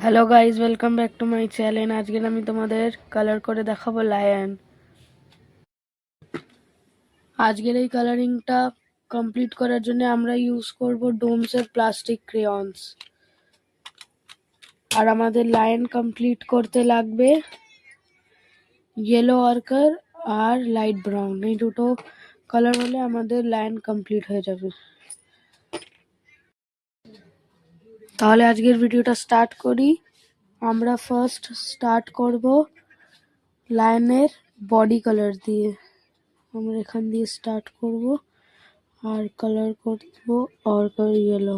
Hello guys, welcome back to my channel. আজকে আমি তোমাদের কালার করে দেখাবো লায়ন। আজকের এই কালারিংটা কমপ্লিট করার জন্য আমরা ইউজ করব ডোমসের প্লাস্টিক ক্রেয়ন্স। আর আমাদের লায়ন কমপ্লিট করতে লাগবে ইয়েলো ওয়ার্কার আর লাইট ব্রাউন। এই দুটো কালার হলে আমাদের লায়ন কমপ্লিট হয়ে যাবে। তাহলে আজকের ভিডিওটা স্টার্ট করি। আমরা ফার্স্ট স্টার্ট করব লায়নের বডি কালার দিয়ে। আমরা এখান দিয়ে স্টার্ট করব আর কালার করব অর্কার ইয়েলো।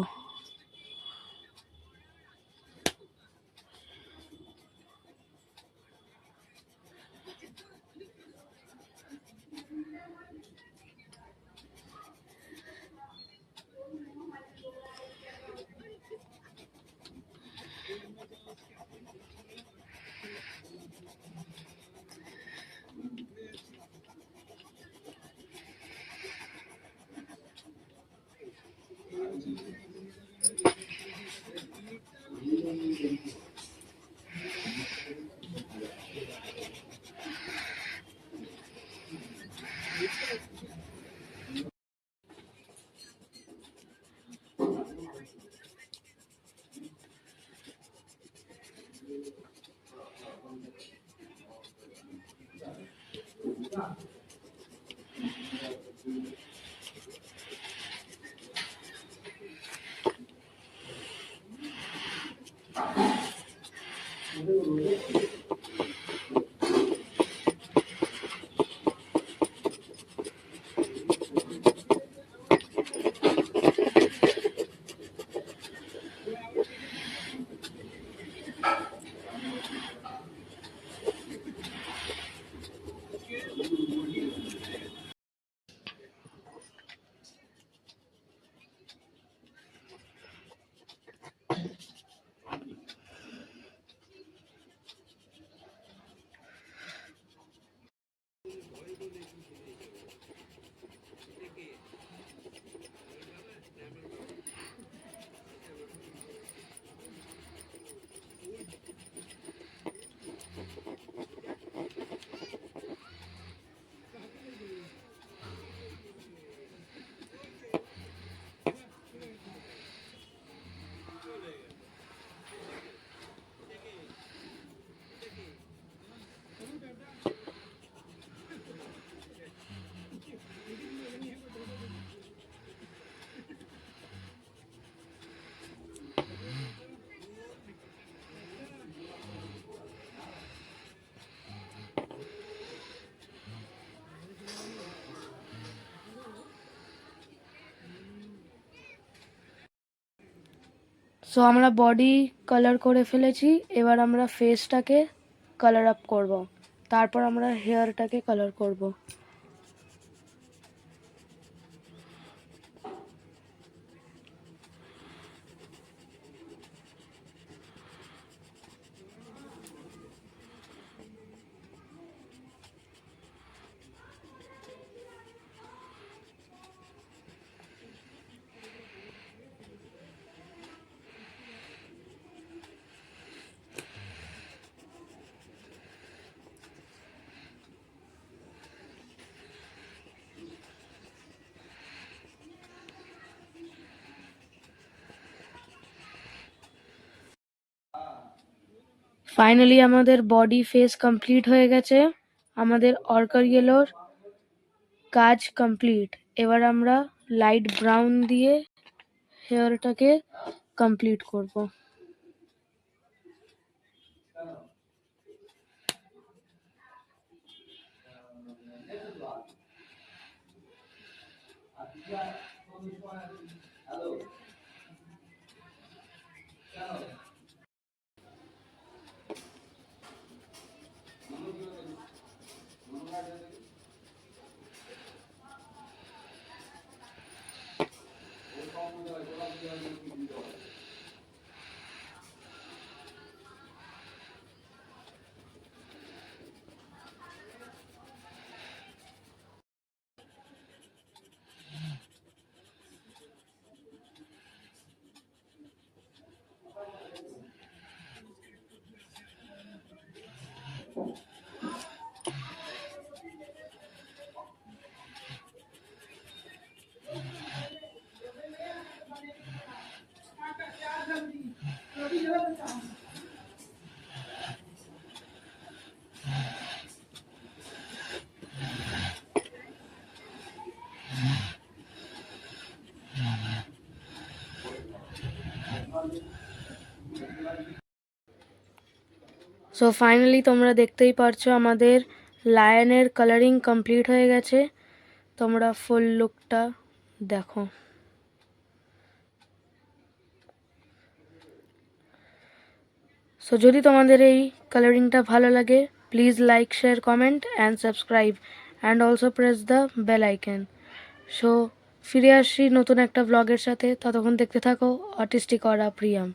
সো আমরা বডি কালার করে ফেলেছি। এবার আমরা ফেসটাকে কালার আপ করব, তারপর আমরা হেয়ারটাকে কালার করব। ফাইনালি আমাদের বডি ফেস কমপ্লিট হয়ে গেছে। আমাদের অর্কার ইয়েলোর কাজ কমপ্লিট। এবার আমরা লাইট ব্রাউন দিয়ে হেয়ারটাকে কমপ্লিট করব। সো ফাইনালি তোমরা দেখতেই পারছো আমাদের লায়নের কালারিং কমপ্লিট হয়ে গেছে। তোমরা ফুল লুকটা দেখো। সো যদি তোমাদের এই কালারিংটা ভালো লাগে, please like, share, comment and subscribe and also press the bell icon. So ফিরে আসছি নতুন একটা ব্লগের সাথে, ততক্ষণ দেখতে থাকো অটিস্টিক অরা প্রিয়াম।